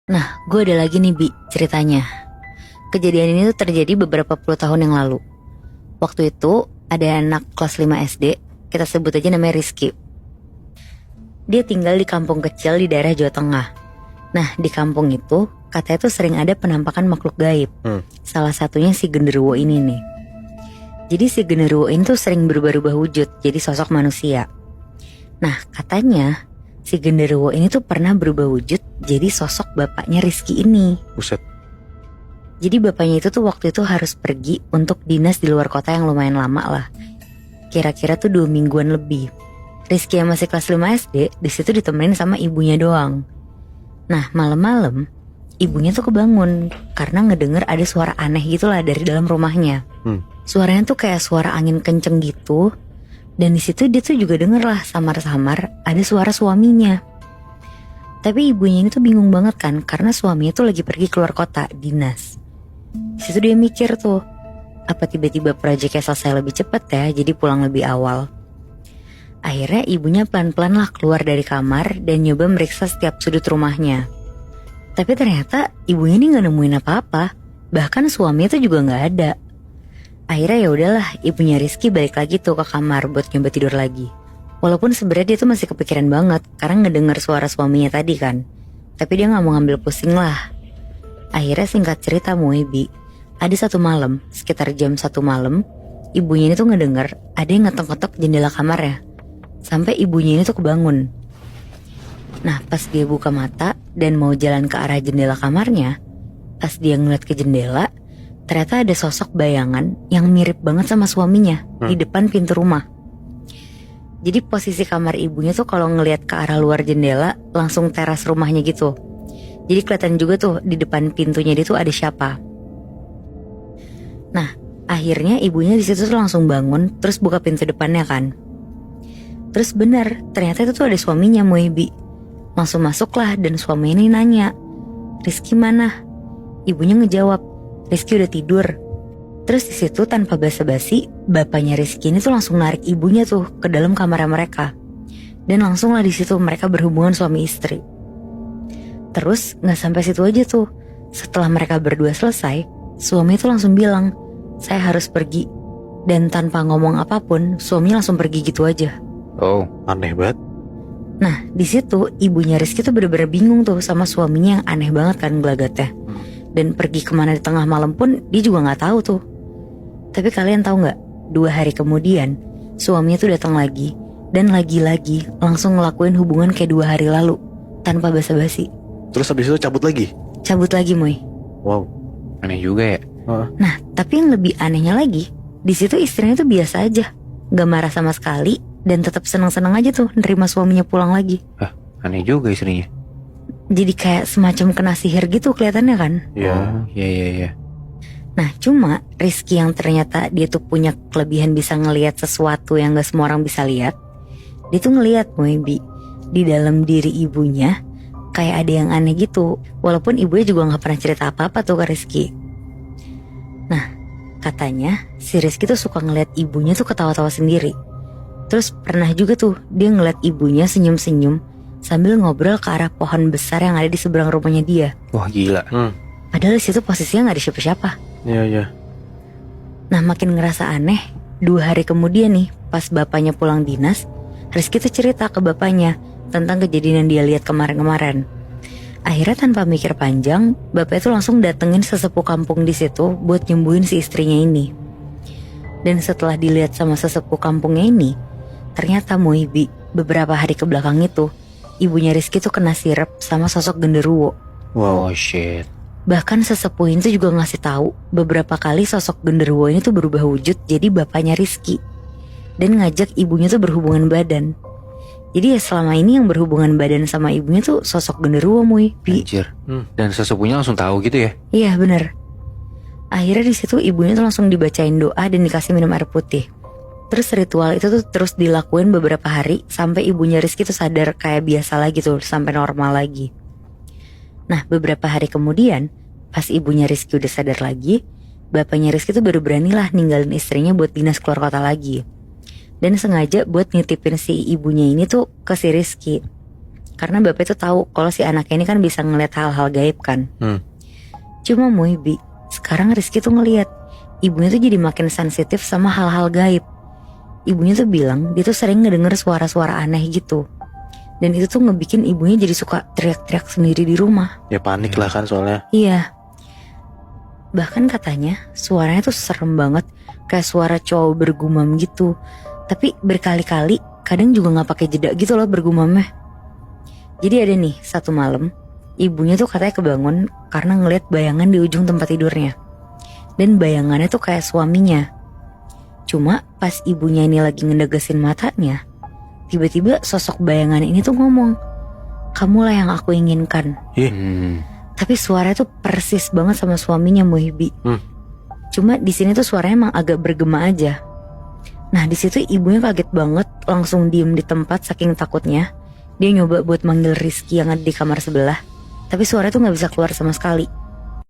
Nah, gue ada lagi nih Bi, ceritanya. Kejadian ini tuh terjadi beberapa puluh tahun yang lalu. Waktu itu ada anak kelas 5 SD, kita sebut aja namanya Rizky. Dia tinggal di kampung kecil di daerah Jawa Tengah. Nah, di kampung itu katanya tuh sering ada penampakan makhluk gaib. Salah satunya si genderuwo ini nih. Jadi si genderuwo ini tuh sering berubah-ubah wujud jadi sosok manusia. Nah, katanya si genderuwo ini tuh pernah berubah wujud jadi sosok bapaknya Rizky ini. Buset. Jadi bapaknya itu tuh waktu itu harus pergi untuk dinas di luar kota yang lumayan lama lah. Kira-kira tuh 2 mingguan lebih. Rizky yang masih kelas 5 SD di situ ditemenin sama ibunya doang. Nah, malam-malam ibunya tuh kebangun karena ngedenger ada suara aneh gitu lah dari dalam rumahnya. Suaranya tuh kayak suara angin kenceng gitu. Dan di situ dia tuh juga denger lah samar-samar ada suara suaminya. Tapi ibunya ini tuh bingung banget kan karena suaminya tuh lagi pergi keluar kota dinas. Di situ dia mikir tuh, apa tiba-tiba proyeknya selesai lebih cepat ya, jadi pulang lebih awal. Akhirnya ibunya pelan-pelan lah keluar dari kamar dan nyoba meriksa setiap sudut rumahnya. Tapi ternyata ibunya ini nggak nemuin apa-apa, bahkan suaminya tuh juga nggak ada. Akhirnya ya udahlah, ibunya Rizky balik lagi tuh ke kamar buat nyoba tidur lagi. Walaupun sebenarnya dia tuh masih kepikiran banget karena ngedenger suara suaminya tadi kan. Tapi dia gak mau ngambil pusing lah. Akhirnya singkat cerita Muebi, ada satu malam, sekitar jam 1 malam, ibunya ini tuh ngedenger ada yang ngetok-ngetok jendela kamarnya. Sampai ibunya ini tuh kebangun. Nah, pas dia buka mata dan mau jalan ke arah jendela kamarnya, pas dia ngeliat ke jendela, ternyata ada sosok bayangan yang mirip banget sama suaminya di depan pintu rumah. Jadi posisi kamar ibunya tuh kalau ngelihat ke arah luar jendela langsung teras rumahnya gitu. Jadi kelihatan juga tuh di depan pintunya dia tuh ada siapa. Nah, akhirnya ibunya di situ tuh langsung bangun terus buka pintu depannya kan. Terus benar, ternyata itu tuh ada suaminya Muebi. Langsung masuklah dan suaminya ini nanya, "Rizky mana?" Ibunya ngejawab, "Rizky udah tidur." Terus di situ tanpa basa-basi, bapaknya Rizky ini tuh langsung narik ibunya tuh ke dalam kamar mereka. Dan langsung lah di situ mereka berhubungan suami istri. Terus nggak sampai situ aja tuh. Setelah mereka berdua selesai, suami itu langsung bilang, "Saya harus pergi." Dan tanpa ngomong apapun, suaminya langsung pergi gitu aja. Oh, aneh banget. Nah, di situ ibunya Rizky tuh bener-bener bingung tuh sama suaminya yang aneh banget kan gelagatnya. Dan pergi kemana di tengah malam pun dia juga nggak tahu tuh. Tapi kalian tahu nggak? 2 hari kemudian suaminya tuh datang lagi dan lagi-lagi langsung ngelakuin hubungan kayak 2 hari lalu tanpa basa-basi. Terus habis itu cabut lagi? Cabut lagi, Moy. Wow, aneh juga ya. Nah, tapi yang lebih anehnya lagi, di situ istrinya tuh biasa aja, nggak marah sama sekali dan tetap senang-senang aja tuh nerima suaminya pulang lagi. Aneh juga istrinya. Jadi kayak semacam kena sihir gitu kelihatannya kan. Ya, iya. Nah, cuma Rizky yang ternyata dia tuh punya kelebihan bisa ngelihat sesuatu yang gak semua orang bisa lihat. Dia tuh ngelihat Moebi di dalam diri ibunya kayak ada yang aneh gitu. Walaupun ibunya juga gak pernah cerita apa-apa tuh ke Rizky. Nah, katanya si Rizky tuh suka ngelihat ibunya tuh ketawa-tawa sendiri. Terus pernah juga tuh dia ngeliat ibunya senyum-senyum sambil ngobrol ke arah pohon besar yang ada di seberang rumahnya dia. Wah, gila. Padahal di situ posisinya gak ada siapa-siapa. Iya. Nah, makin ngerasa aneh, 2 hari kemudian nih, pas bapaknya pulang dinas, Rizky tuh cerita ke bapaknya tentang kejadian yang dia lihat kemarin-kemarin. Akhirnya tanpa mikir panjang, bapaknya tuh langsung datengin sesepuh kampung di situ buat nyembuhin si istrinya ini. Dan setelah dilihat sama sesepuh kampungnya ini, ternyata Muibi beberapa hari kebelakang itu, ibunya Rizky tuh kena sirep sama sosok genderuwo. Wow, shit. Bahkan sesepuh itu juga ngasih tahu beberapa kali sosok genderuwo ini tuh berubah wujud jadi bapaknya Rizky dan ngajak ibunya tuh berhubungan badan. Jadi ya selama ini yang berhubungan badan sama ibunya tuh sosok genderuwo Muibi. Anjir. Dan sesepuhnya langsung tahu gitu ya? Iya bener. Akhirnya di situ ibunya tuh langsung dibacain doa dan dikasih minum air putih. Terus ritual itu tuh terus dilakuin beberapa hari sampai ibunya Rizky tuh sadar kayak biasa lagi tuh, sampai normal lagi. Nah, beberapa hari kemudian, pas ibunya Rizky udah sadar lagi, bapaknya Rizky tuh baru beranilah ninggalin istrinya buat dinas keluar kota lagi. Dan sengaja buat nitipin si ibunya ini tuh ke si Rizky. Karena bapak itu tahu kalau si anaknya ini kan bisa ngeliat hal-hal gaib kan. Cuma Muibi, sekarang Rizky tuh ngeliat ibunya tuh jadi makin sensitif sama hal-hal gaib. Ibunya tuh bilang dia tuh sering ngedenger suara-suara aneh gitu. Dan itu tuh ngebikin ibunya jadi suka teriak-teriak sendiri di rumah. Ya panik lah kan soalnya. Iya. Bahkan katanya suaranya tuh serem banget, kayak suara cowok bergumam gitu. Tapi berkali-kali, kadang juga gak pakai jeda gitu loh bergumamnya. Jadi ada nih satu malam, ibunya tuh katanya kebangun karena ngeliat bayangan di ujung tempat tidurnya. Dan bayangannya tuh kayak suaminya. Cuma pas ibunya ini lagi ngedegesin matanya, tiba-tiba sosok bayangan ini tuh ngomong, "Kamulah yang aku inginkan." Tapi suaranya tuh persis banget sama suaminya Muhibi. Cuma di sini tuh suaranya emang agak bergema aja. Nah di situ ibunya kaget banget, langsung diem di tempat saking takutnya. Dia nyoba buat manggil Rizky yang ada di kamar sebelah, tapi suara tuh gak bisa keluar sama sekali.